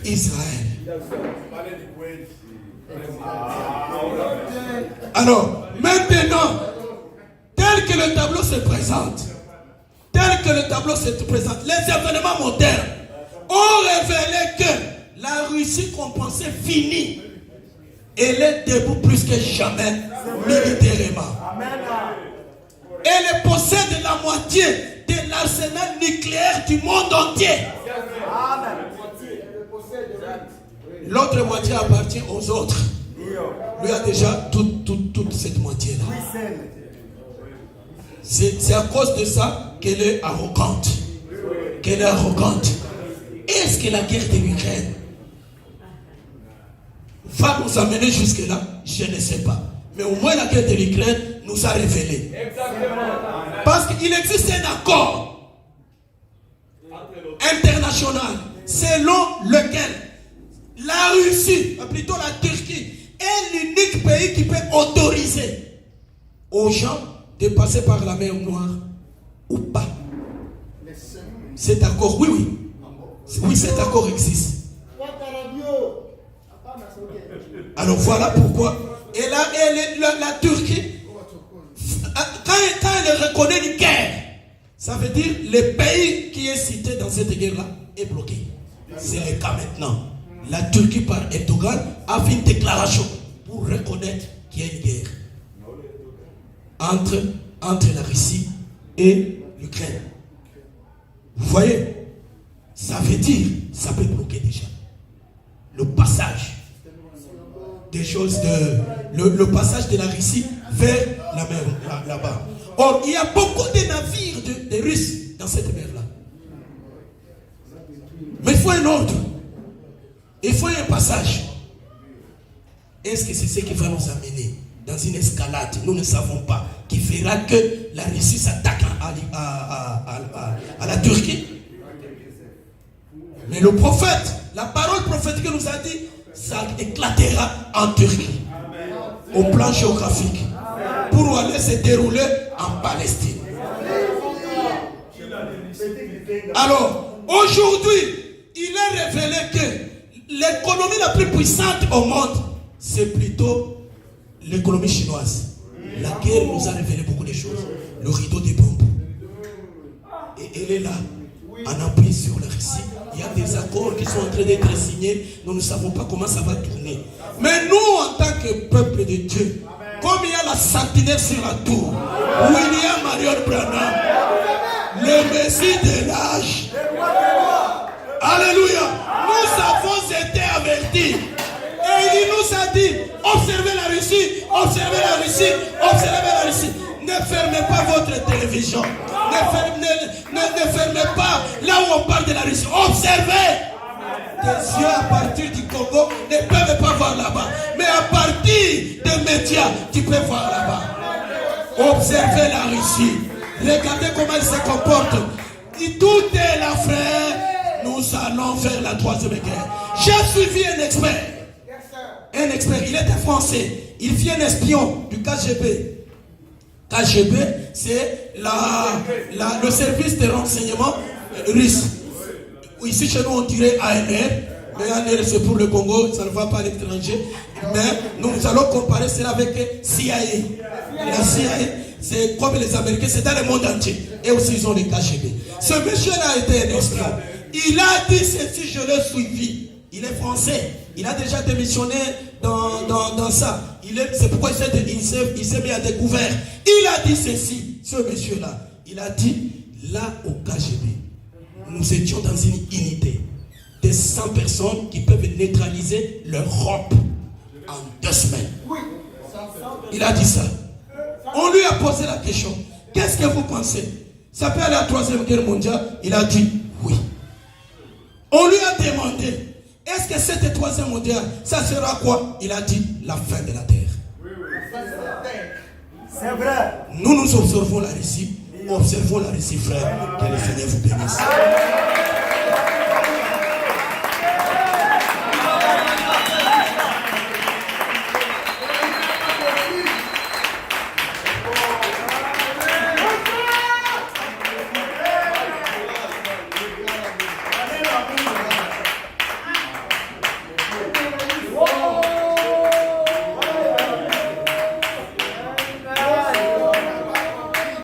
Israël. Alors, maintenant, tel que le tableau se présente, les événements modernes ont révélé que la Russie qu'on pensait finie, elle est debout plus que jamais militairement. Elle possède la moitié de l'arsenal nucléaire du monde entier. L'autre moitié appartient aux autres. Lui a déjà toute cette moitié-là. C'est à cause de ça qu'elle est arrogante. Est-ce que la guerre de l'Ukraine va nous amener jusque-là? Je ne sais pas. Mais au moins la guerre de l'Ukraine nous a révélé. Parce qu'il existe un accord international selon lequel la Russie, plutôt la Turquie, est l'unique pays qui peut autoriser aux gens de passer par la mer Noire ou pas. Cet accord, oui, cet accord existe. Alors voilà pourquoi. Et là, la Turquie, quand elle reconnaît une guerre, ça veut dire le pays qui est cité dans cette guerre-là est bloqué. C'est le cas maintenant. La Turquie par Erdogan a fait une déclaration pour reconnaître qu'il y a une guerre entre la Russie et l'Ukraine. Vous voyez, ça veut dire, ça peut bloquer déjà le passage des choses le passage de la Russie vers la mer là-bas. Or, il y a beaucoup de navires de Russes dans cette mer-là. Mais il faut un ordre. Il faut un passage. Est-ce que c'est ce qui va nous amener dans une escalade? Nous ne savons pas. Qui fera que la Russie s'attaque à la Turquie? Mais le prophète, la parole prophétique nous a dit, ça éclatera en Turquie, au plan géographique, pour aller se dérouler en Palestine. Alors, aujourd'hui, il est révélé que l'économie la plus puissante au monde, c'est plutôt l'économie chinoise. La guerre nous a révélé beaucoup de choses. Le rideau des bombes. Et elle est là, en appui sur la Russie. Il y a des accords qui sont en train d'être signés. Nous ne savons pas comment ça va tourner. Mais nous, en tant que peuple de Dieu, comme il y a la sentinelle sur la tour, William Marion Branham, le Messie de l'âge, alléluia, nous avons été avertis. Et il nous a dit, observez la Russie, observez la Russie, observez la Russie. Ne fermez pas votre télévision. Ne fermez pas là où on parle de la Russie. Observez. Tes yeux à partir du Congo ne peuvent pas voir là-bas. Mais à partir des médias, tu peux voir là-bas. Observez la Russie. Regardez comment elle se comporte. Et tout est là, frère. Nous allons faire la troisième guerre. J'ai suivi un expert. Un expert, il était français. Il vient un espion du KGB. KGB, c'est le service de renseignement russe. Ici chez nous on dirait ANR, mais ANR c'est pour le Congo, ça ne va pas à l'étranger. Mais nous allons comparer cela avec CIA. La CIA, c'est comme les Américains, c'est dans le monde entier. Et aussi ils ont les KGB. Ce monsieur-là a été un espion. Il a dit ceci, je l'ai suivi. Il est français. Il a déjà démissionné dans ça. C'est pourquoi il s'est mis à découvert. Il a dit ceci, ce monsieur-là. Il a dit, là au KGB, nous étions dans une unité de 100 personnes qui peuvent neutraliser l'Europe en 2 semaines. Il a dit ça. On lui a posé la question, qu'est-ce que vous pensez? Ça peut aller à la 3e guerre mondiale? Il a dit oui. On lui a demandé, est-ce que cette 3e mondiale, ça sera quoi? Il a dit la fin de la terre. C'est vrai. Nous observons la Russie. Observons la Russie, frère. Que le Seigneur vous bénisse.